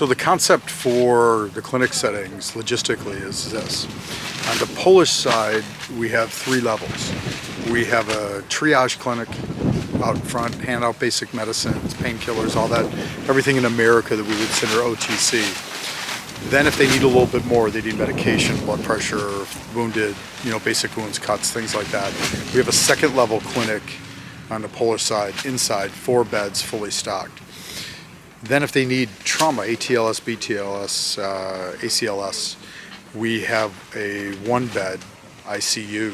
So the concept for the clinic settings logistically is this. On the Polish side, we have 3 levels. We have a triage clinic out front, hand out basic medicines, painkillers, all that, everything in America that we would consider OTC. Then if they need a little bit more, they need medication, blood pressure, wounded, basic wounds, cuts, things like that. We have a second level clinic on the Polish side, inside, 4 beds, fully stocked. Then if they need trauma, ATLS, BTLS, ACLS, we have a 1-bed ICU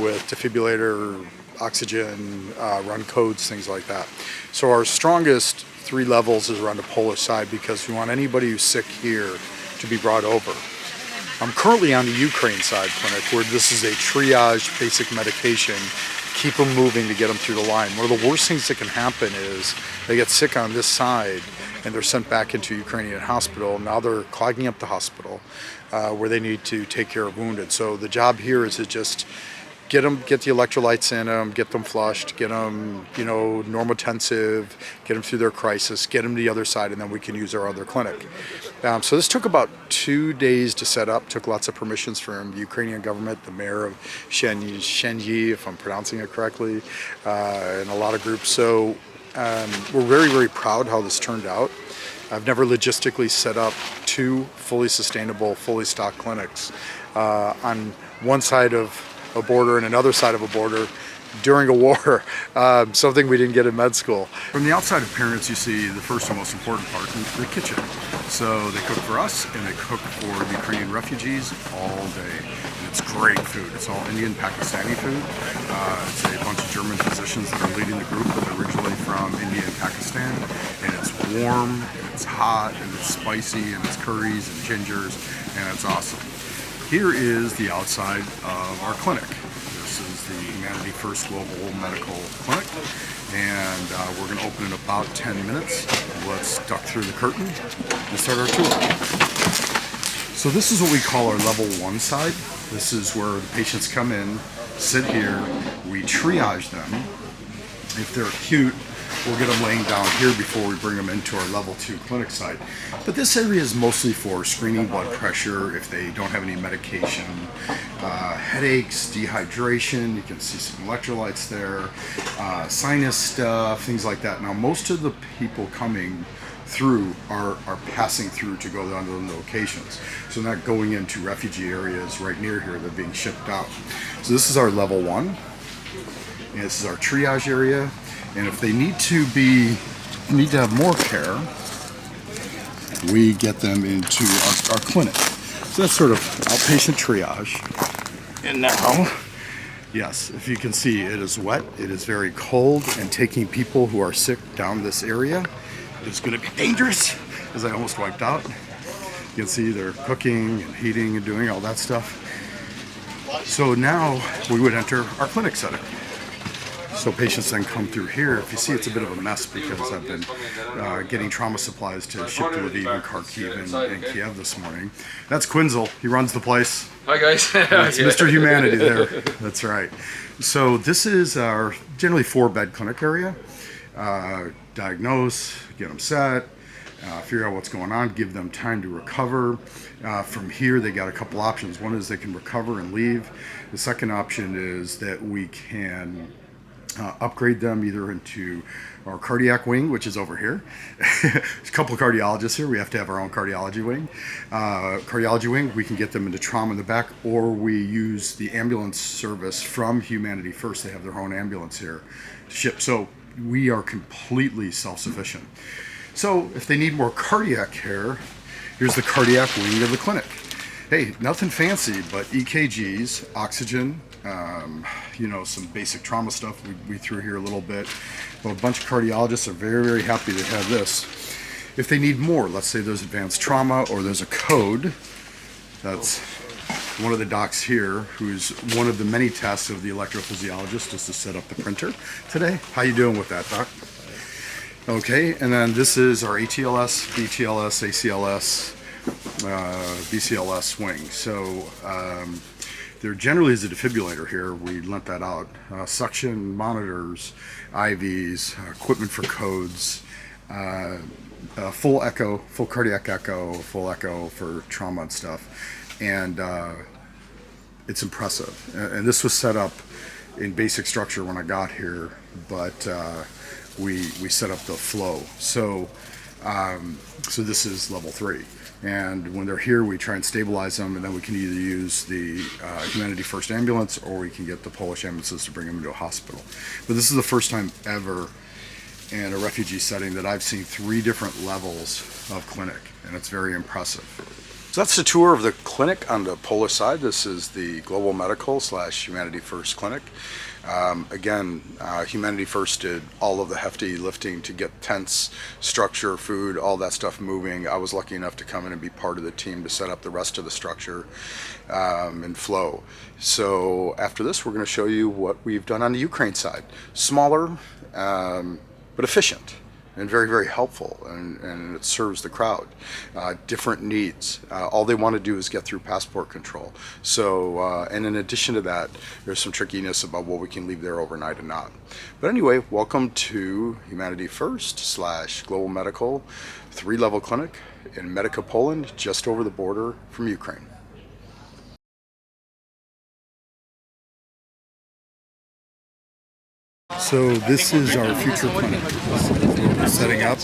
with defibrillator, oxygen, run codes, things like that. So our strongest 3 levels is around the Polish side because we want anybody who's sick here to be brought over. I'm currently on the Ukraine side clinic where this is a triage, basic medication, keep them moving to get them through the line. One of the worst things that can happen is they get sick on this side and they're sent back into a Ukrainian hospital. Now they're clogging up the hospital where they need to take care of wounded. So the job here is to just get the electrolytes in them, get them flushed, get them, normotensive, get them through their crisis, get them to the other side, and then we can use our other clinic. So this took about 2 days to set up, took lots of permissions from the Ukrainian government, the mayor of Shenyi, if I'm pronouncing it correctly, and a lot of groups. So we're very, very proud how this turned out. I've never logistically set up 2 fully sustainable, fully stocked clinics on one side of a border and another side of a border during a war, something we didn't get in med school. From the outside appearance, you see the first and most important part, the kitchen. So they cook for us and they cook for the Ukrainian refugees all day. And it's great food. It's all Indian, Pakistani food. It's a bunch of German physicians that are leading the group that are originally from India and Pakistan. And it's warm, and it's hot, and it's spicy, and it's curries and gingers, and it's awesome. Here is the outside of our clinic. This is the Humanity First Global Medical Clinic, and we're going to open in about 10 minutes. Let's duck through the curtain and start our tour. So this is what we call our level 1 side. This is where the patients come in, sit here, we triage them. If they're acute, we'll get them laying down here before we bring them into our level 2 clinic side. But this area is mostly for screening blood pressure if they don't have any medication, headaches, dehydration, you can see some electrolytes there, sinus stuff, things like that. Now most of the people coming through are passing through to go down to the locations. So not going into refugee areas right near here, they're being shipped out. So this is our level 1, and this is our triage area. And if they need to have more care, we get them into our clinic. So that's sort of outpatient triage. And now, yes, if you can see, it is wet, it is very cold, and taking people who are sick down this area is going to be dangerous, as I almost wiped out. You can see they're cooking and heating and doing all that stuff. So now we would enter our clinic setting. So patients then come through here. If you see, it's a bit of a mess because I've been getting trauma supplies to ship to Lviv and Kharkiv and Kiev this morning. That's Quinzel. He runs the place. Hi guys. That's Mr. Humanity there. That's right. So this is our generally 4-bed clinic area. Diagnose, get them set, figure out what's going on, give them time to recover. From here, they got a couple options. One is they can recover and leave. The second option is that we can upgrade them either into our cardiac wing, which is over here. There's a couple of cardiologists here. We have to have our own cardiology wing. We can get them into trauma in the back, or we use the ambulance service from Humanity First. They have their own ambulance here to ship. So we are completely self-sufficient. So if they need more cardiac care, here's the cardiac wing of the clinic. Hey, nothing fancy, but EKGs, oxygen, some basic trauma stuff we threw here a little bit. But a bunch of cardiologists are very, very happy to have this. If they need more, let's say there's advanced trauma or there's a code, that's one of the docs here, who's one of the many tasks of the electrophysiologist is to set up the printer today. How you doing with that, Doc? Okay, and then this is our ATLS, BTLS, ACLS, BCLS wing. So there generally is a defibrillator here. We lent that out. Suction monitors, IVs, equipment for codes, full echo, full cardiac echo, full echo for trauma and stuff. And it's impressive. And this was set up in basic structure when I got here, but we set up the flow. So this is level 3. And when they're here, we try and stabilize them, and then we can either use the Humanity First ambulance, or we can get the Polish ambulances to bring them into a hospital. But this is the first time ever in a refugee setting that I've seen 3 different levels of clinic, and it's very impressive. So that's the tour of the clinic on the Polish side. This is the Global Medical / Humanity First clinic. Again, Humanity First did all of the hefty lifting to get tents, structure, food, all that stuff moving. I was lucky enough to come in and be part of the team to set up the rest of the structure and flow. So after this, we're going to show you what we've done on the Ukraine side. Smaller, but efficient and very, very helpful, and it serves the crowd. Different needs. All they want to do is get through passport control. So, and in addition to that, there's some trickiness about what we can leave there overnight and not. But anyway, welcome to Humanity First / Global Medical 3-level clinic in Medica, Poland, just over the border from Ukraine. So this is our future clinic. We're setting up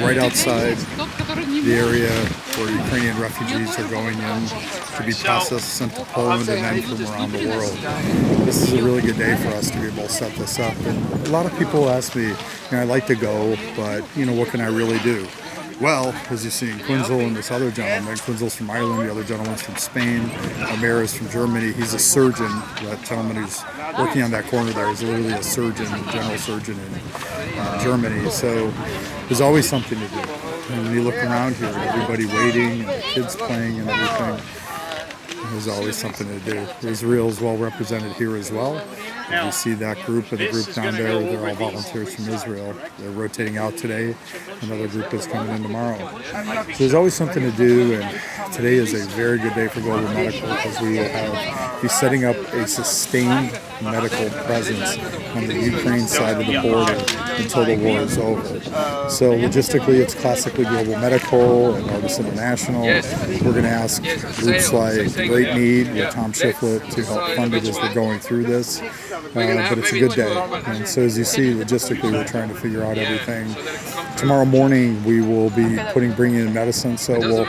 right outside the area where Ukrainian refugees are going in to be processed, sent to Poland, and then from around the world. This is a really good day for us to be able to set this up. And a lot of people ask me, I'd like to go, but what can I really do? Well, as you see in Quinzel and this other gentleman, Quinzel's from Ireland, the other gentleman's from Spain, Omer is from Germany. He's a surgeon. That gentleman who's working on that corner there is literally a surgeon, general surgeon in Germany. So there's always something to do. And when you look around here, everybody waiting, and the kids playing and everything, there's always something to do. Israel is well represented here as well. You see that group and the group down there, they're all volunteers from Israel. They're rotating out today. Another group is coming in tomorrow. So there's always something to do, and today is a very good day for Global Medical because we will be setting up a sustained medical presence on the Ukraine side of the border until the war is over. So logistically, it's classically Global Medical and Artists International. We're going to ask groups like Great Need with Tom Shiflett to help fund it as we're going through this. But it's a good day. And so as you see, logistically, we're trying to figure out everything. Tomorrow morning, we will be bringing in medicine. So we'll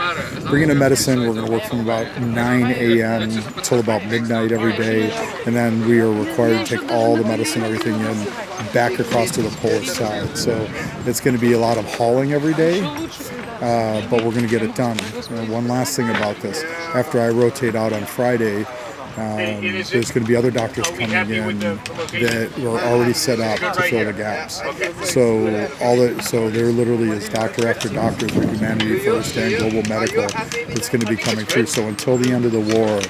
bring in a medicine. We're going to work from about 9 a.m. till about midnight every day. And then we are required to take all the medicine, everything in, back across to the Polish side. So it's going to be a lot of hauling every day. But we're going to get it done. One last thing about this. After I rotate out on Friday, there's going to be other doctors coming in that were already set up to fill the gaps. So there literally is doctor after doctor for Humanity First and Global Medical that's going to be coming through. So until the end of the war,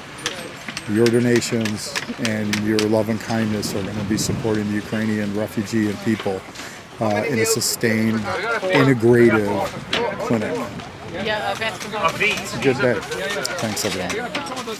your donations and your love and kindness are going to be supporting the Ukrainian refugee and people in a sustained, integrative clinic. It's a good day. Thanks, everyone.